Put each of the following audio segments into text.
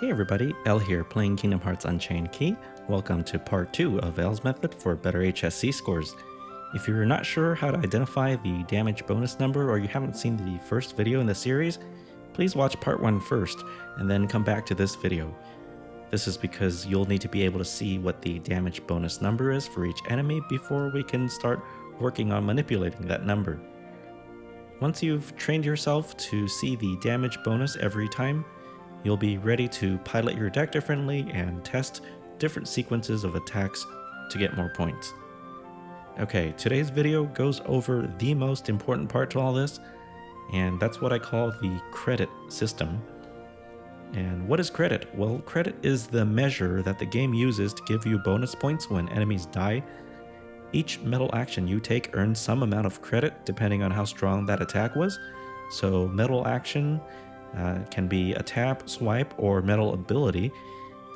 Hey everybody, Elle here, playing Kingdom Hearts Unchained Key. Welcome to part 2 of Elle's method for better HSC scores. If you're not sure how to identify the damage bonus number or you haven't seen the first video in the series, please watch part 1 first and then come back to this video. This is because you'll need to be able to see what the damage bonus number is for each enemy before we can start working on manipulating that number. Once you've trained yourself to see the damage bonus every time, you'll be ready to pilot your deck differently and test different sequences of attacks to get more points. Okay, today's video goes over the most important part to all this, and that's what I call the credit system. And what is credit? Well, credit is the measure that the game uses to give you bonus points when enemies die. Each metal action you take earns some amount of credit depending on how strong that attack was. So metal action can be a tap, swipe, or metal ability.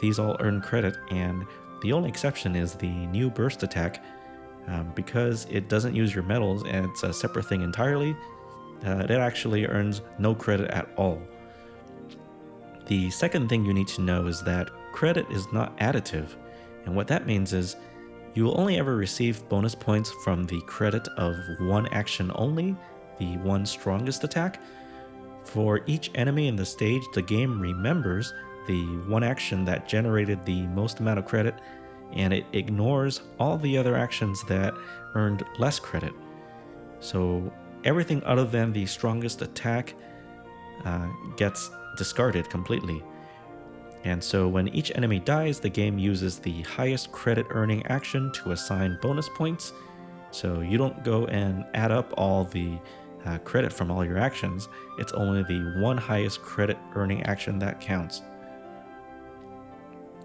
These all earn credit, and the only exception is the new burst attack. Because it doesn't use your metals and it's a separate thing entirely, it actually earns no credit at all. The second thing you need to know is that credit is not additive, and what that means is you will only ever receive bonus points from the credit of one action only, the one strongest attack. For each enemy in the stage, the game remembers the one action that generated the most amount of credit, and it ignores all the other actions that earned less credit. So everything other than the strongest attack gets discarded completely. And so when each enemy dies, the game uses the highest credit earning action to assign bonus points. So you don't go and add up all the credit from all your actions. It's only the one highest credit earning action that counts.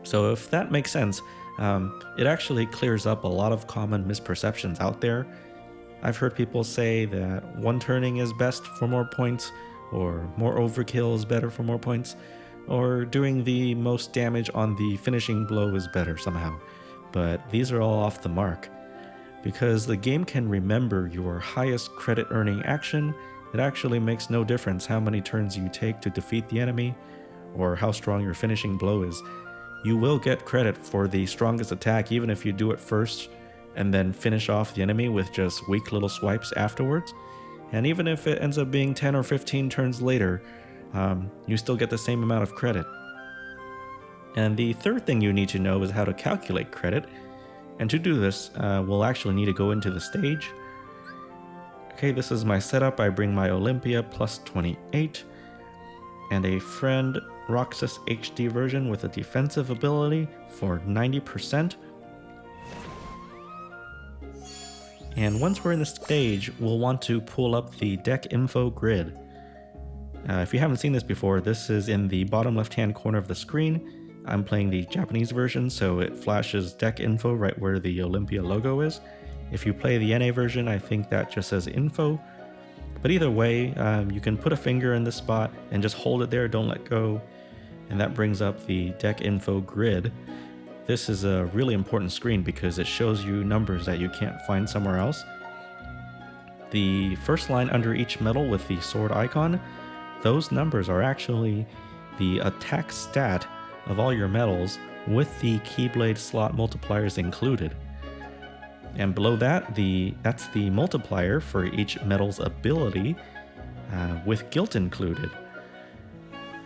So if that makes sense, it actually clears up a lot of common misperceptions out there. I've heard people say that one turning is best for more points, or more overkill is better for more points, or doing the most damage on the finishing blow is better somehow. But these are all off the mark. Because the game can remember your highest credit earning action, it actually makes no difference how many turns you take to defeat the enemy, or how strong your finishing blow is. You will get credit for the strongest attack even if you do it first and then finish off the enemy with just weak little swipes afterwards. And even if it ends up being 10 or 15 turns later, you still get the same amount of credit. And the third thing you need to know is how to calculate credit. And to do this, we'll actually need to go into the stage. Okay, this is my setup. I bring my Olympia plus 28 and a friend Roxas HD version with a defensive ability for 90%. And once we're in the stage, we'll want to pull up the deck info grid. If you haven't seen this before, this is in the bottom left-hand corner of the screen. I'm playing the Japanese version, so it flashes deck info right where the Olympia logo is. If you play the NA version, I think that just says info. But either way, you can put a finger in this spot and just hold it there, don't let go. And that brings up the deck info grid. This is a really important screen because it shows you numbers that you can't find somewhere else. The first line under each medal with the sword icon, those numbers are actually the attack stat of all your medals with the Keyblade slot multipliers included. And below that, that's the multiplier for each medal's ability with guilt included.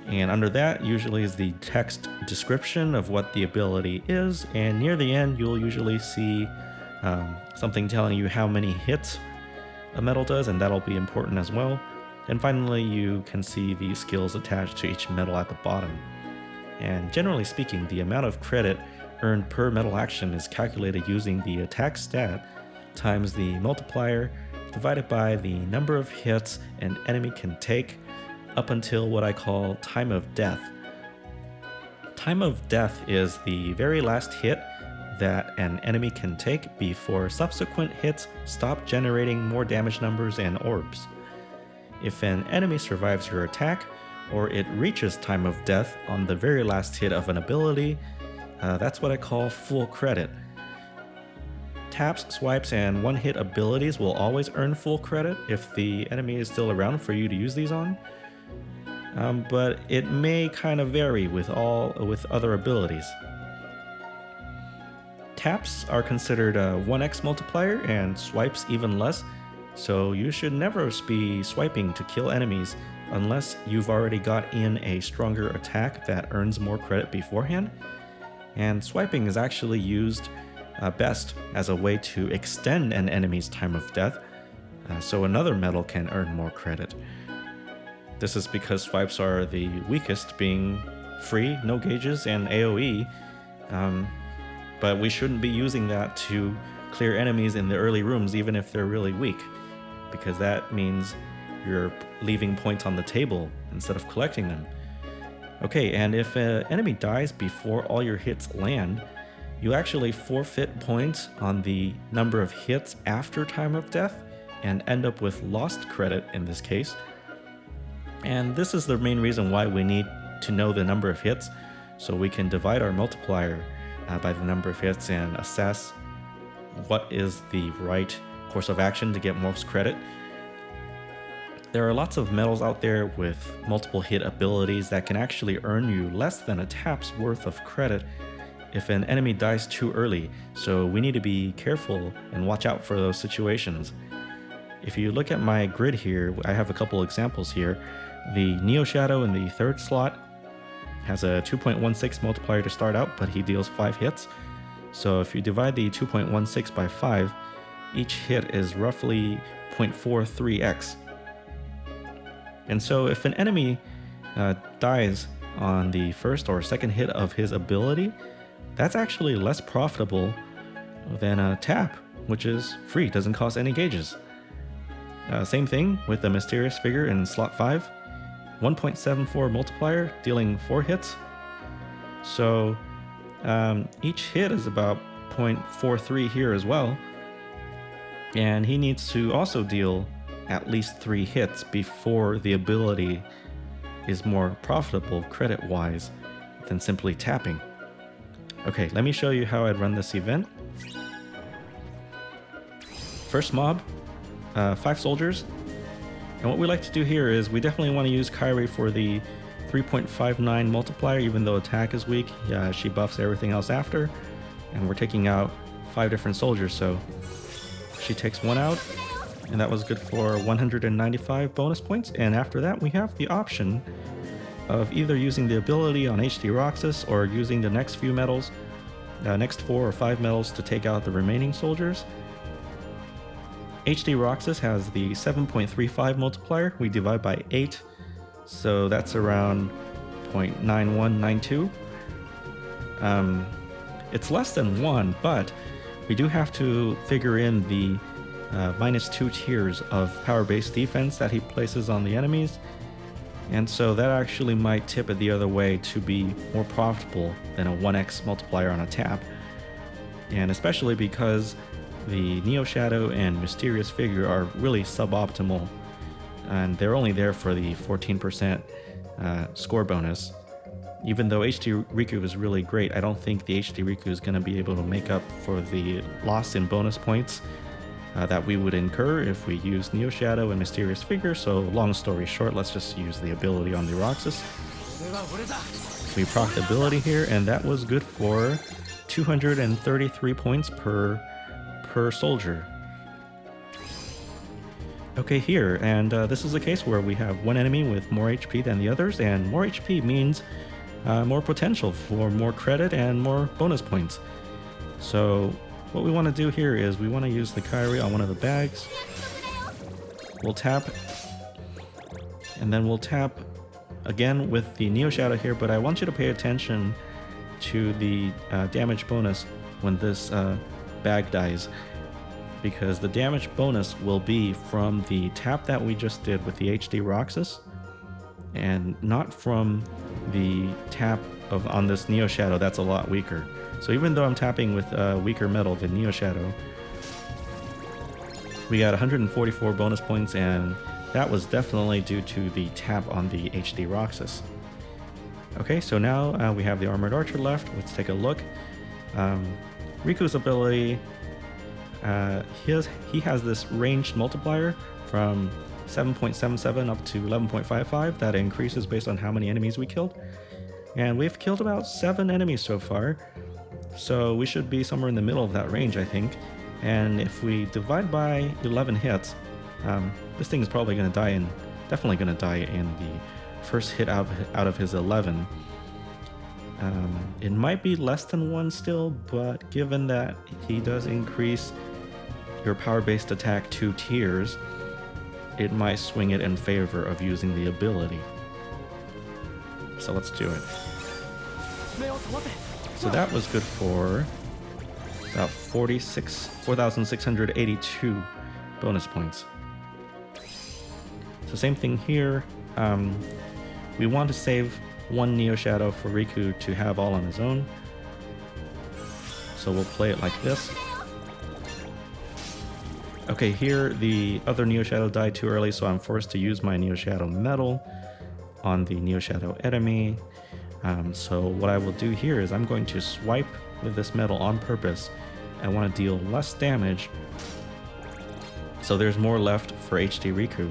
And under that usually is the text description of what the ability is, and near the end you'll usually see something telling you how many hits a medal does, and that'll be important as well. And finally you can see the skills attached to each medal at the bottom. And generally speaking, the amount of credit earned per medal action is calculated using the attack stat times the multiplier divided by the number of hits an enemy can take up until what I call time of death. Time of death is the very last hit that an enemy can take before subsequent hits stop generating more damage numbers and orbs. If an enemy survives your attack, or it reaches time of death on the very last hit of an ability, that's what I call full credit. Taps, swipes, and one-hit abilities will always earn full credit if the enemy is still around for you to use these on. but it may kind of vary with other abilities. Taps are considered a 1x multiplier and swipes even less, so you should never be swiping to kill enemies unless you've already got in a stronger attack that earns more credit beforehand. And swiping is actually used best as a way to extend an enemy's time of death, so another medal can earn more credit. This is because swipes are the weakest, being free, no gauges, and AoE, but we shouldn't be using that to clear enemies in the early rooms even if they're really weak, because that means you're leaving points on the table instead of collecting them. Okay, and if an enemy dies before all your hits land, you actually forfeit points on the number of hits after time of death and end up with lost credit in this case. And this is the main reason why we need to know the number of hits, so we can divide our multiplier by the number of hits and assess what is the right course of action to get most credit. There are lots of medals out there with multiple hit abilities that can actually earn you less than a tap's worth of credit if an enemy dies too early, so we need to be careful and watch out for those situations. If you look at my grid here, I have a couple examples here. The Neo Shadow in the third slot has a 2.16 multiplier to start out, but he deals 5 hits. So if you divide the 2.16 by 5, each hit is roughly 0.43x. And so if an enemy dies on the first or second hit of his ability, that's actually less profitable than a tap, which is free, doesn't cost any gauges. Same thing with the Mysterious Figure in slot 5, 1.74 multiplier, dealing 4 hits. So each hit is about 0.43 here as well. And he needs to also deal at least 3 hits before the ability is more profitable credit-wise than simply tapping. Okay, let me show you how I'd run this event. First mob, 5 soldiers. And what we like to do here is we definitely want to use Kairi for the 3.59 multiplier, even though attack is weak. She buffs everything else after. And we're taking out 5 different soldiers, so she takes 1 out. And that was good for 195 bonus points. And after that, we have the option of either using the ability on HD Roxas or using the next few medals, next 4 or 5 medals to take out the remaining soldiers. HD Roxas has the 7.35 multiplier. We divide by 8, so that's around 0.9192. It's less than 1, but we do have to figure in the -2 tiers of power-based defense that he places on the enemies, and so that actually might tip it the other way to be more profitable than a 1x multiplier on a tap. And especially because the Neo Shadow and Mysterious Figure are really suboptimal, and they're only there for the 14% score bonus. Even though HD Riku is really great, I don't think the HD Riku is going to be able to make up for the loss in bonus points that we would incur if we use Neo Shadow and Mysterious Figure. So long story short, let's just use the ability on the Roxas. We proc the ability here, and that was good for 233 points per soldier. Okay, here, and this is a case where we have one enemy with more HP than the others, and more HP means more potential for more credit and more bonus points. So what we want to do here is we want to use the Kairi on one of the bags. We'll tap, and then we'll tap again with the Neo Shadow here, but I want you to pay attention to the damage bonus when this bag dies, because the damage bonus will be from the tap that we just did with the HD Roxas, and not from the tap on this Neo Shadow that's a lot weaker. So even though I'm tapping with a weaker metal than Neo Shadow, we got 144 bonus points, and that was definitely due to the tap on the HD Roxas. Okay, so now we have the Armored Archer left. Let's take a look. Riku's ability, he has this ranged multiplier from 7.77 up to 11.55. That increases based on how many enemies we killed. And we've killed about 7 enemies so far. So we should be somewhere in the middle of that range, I think. And if we divide by 11 hits, this thing is probably going to die in, definitely going to die in the first hit out of his 11. It might be less than 1 still, but given that he does increase your power-based attack 2 tiers, it might swing it in favor of using the ability. So let's do it. So that was good for about 4,682 bonus points. So same thing here. We want to save 1 Neo Shadow for Riku to have all on his own. So we'll play it like this. Okay, here the other Neo Shadow died too early, so I'm forced to use my Neo Shadow Medal on the Neo Shadow enemy. So what I will do here is I'm going to swipe with this medal on purpose. I want to deal less damage, so there's more left for HD Riku.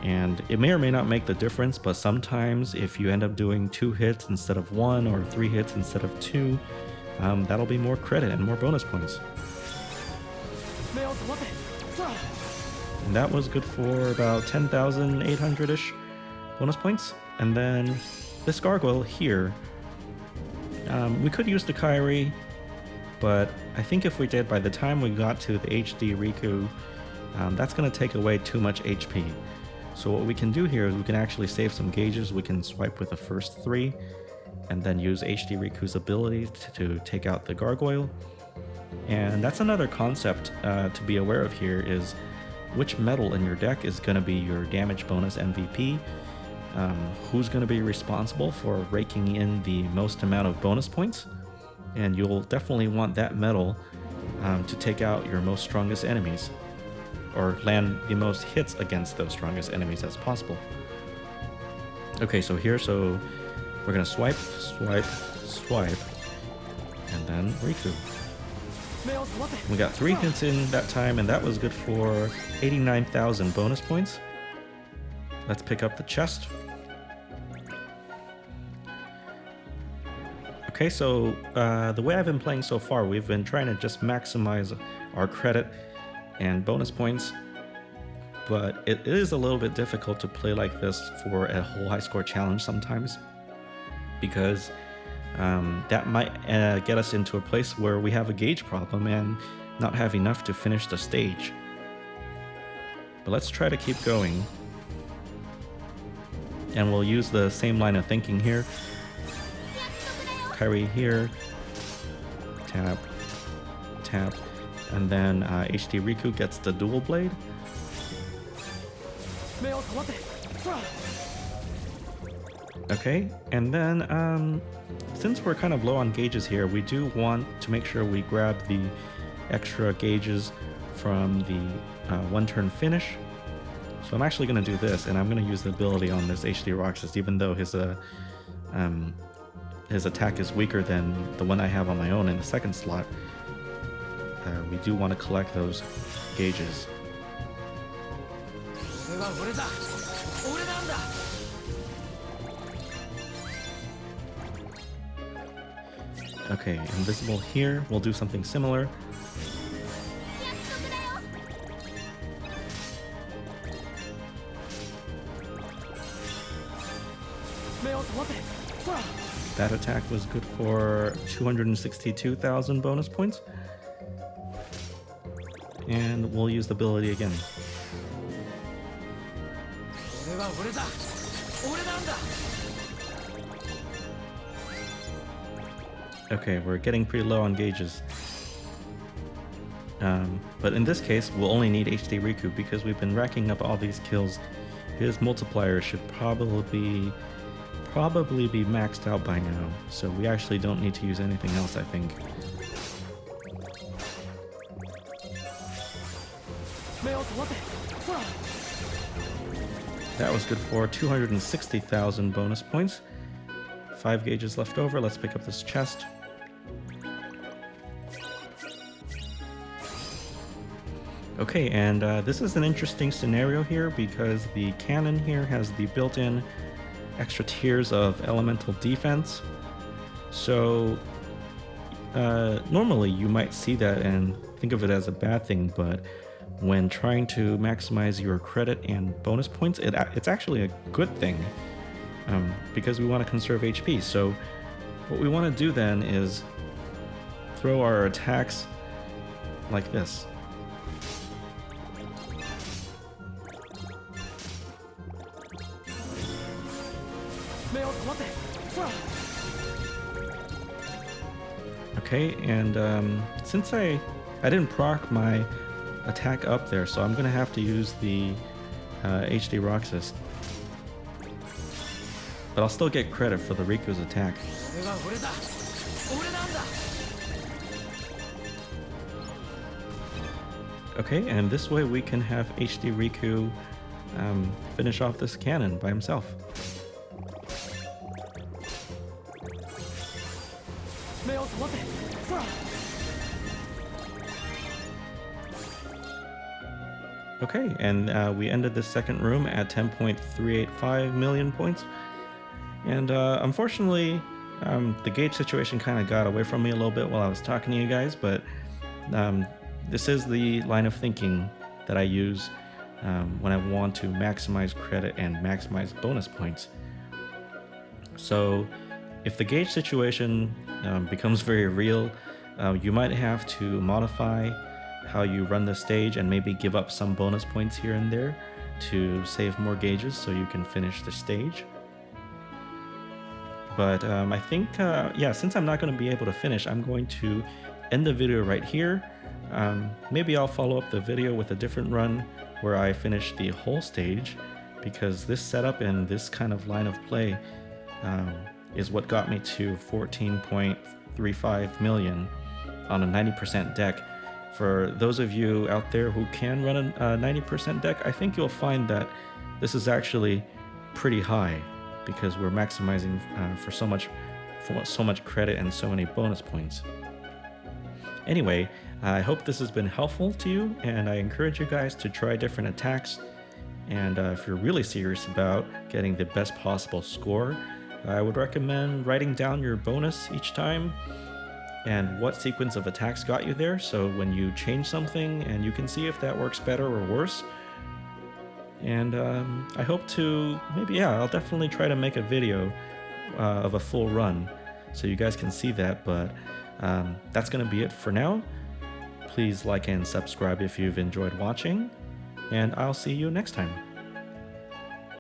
And it may or may not make the difference, but sometimes if you end up doing 2 hits instead of 1 or 3 hits instead of 2, that'll be more credit and more bonus points. And that was good for about 10,800-ish bonus points. And then this gargoyle here, we could use the Kairi, but I think if we did, by the time we got to the HD Riku, that's going to take away too much HP. So what we can do here is we can actually save some gauges. We can swipe with the first 3 and then use HD Riku's ability to take out the gargoyle. And that's another concept to be aware of here, is which medal in your deck is going to be your damage bonus MVP. Who's going to be responsible for raking in the most amount of bonus points. And you'll definitely want that medal to take out your most strongest enemies, or land the most hits against those strongest enemies as possible. Okay, so here, we're gonna swipe, swipe, swipe, and then Riku. We got 3 hits in that time, and that was good for 89,000 bonus points. Let's pick up the chest. Okay, so the way I've been playing so far, we've been trying to just maximize our credit and bonus points, but it is a little bit difficult to play like this for a whole high score challenge sometimes, because that might get us into a place where we have a gauge problem and not have enough to finish the stage. But let's try to keep going, and we'll use the same line of thinking here. Kairi here, tap, tap, and then HD Riku gets the dual blade. Okay, and then since we're kind of low on gauges here, we do want to make sure we grab the extra gauges from the 1-turn finish. So I'm actually going to do this, and I'm going to use the ability on this HD Roxas, even though his attack is weaker than the one I have on my own in the second slot. We do want to collect those gauges. Okay, invisible here. We'll do something similar. That attack was good for 262,000 bonus points. And we'll use the ability again. Okay, we're getting pretty low on gauges. But in this case, we'll only need HD Riku because we've been racking up all these kills. His multiplier should probably be maxed out by now, so we actually don't need to use anything else, I think. That was good for 260,000 bonus points. 5 gauges left over. Let's pick up this chest. Okay, and this is an interesting scenario here because the cannon here has the built-in extra tiers of elemental defense. So normally you might see that and think of it as a bad thing, but when trying to maximize your credit and bonus points, it's actually a good thing, because we want to conserve HP. So what we want to do then is throw our attacks like this. Okay, and since I didn't proc my attack up there, so I'm gonna have to use the HD Roxas. But I'll still get credit for the Riku's attack. Okay, and this way we can have HD Riku finish off this cannon by himself. Okay, and we ended the second room at 10.385 million points. And unfortunately, the gauge situation kind of got away from me a little bit while I was talking to you guys, but this is the line of thinking that I use when I want to maximize credit and maximize bonus points. So if the gauge situation becomes very real, you might have to modify how you run the stage and maybe give up some bonus points here and there to save more gauges so you can finish the stage. But I think, yeah, since I'm not going to be able to finish, I'm going to end the video right here. Maybe I'll follow up the video with a different run where I finish the whole stage, because this setup and this kind of line of play is what got me to 14.35 million on a 90% deck. For those of you out there who can run a 90% deck, I think you'll find that this is actually pretty high, because we're maximizing for so much credit and so many bonus points. Anyway, I hope this has been helpful to you, and I encourage you guys to try different attacks. And if you're really serious about getting the best possible score, I would recommend writing down your bonus each time and what sequence of attacks got you there, so when you change something and you can see if that works better or worse. And I hope to, maybe, yeah, I'll definitely try to make a video of a full run so you guys can see that, but that's going to be it for now. Please like and subscribe if you've enjoyed watching, and I'll see you next time.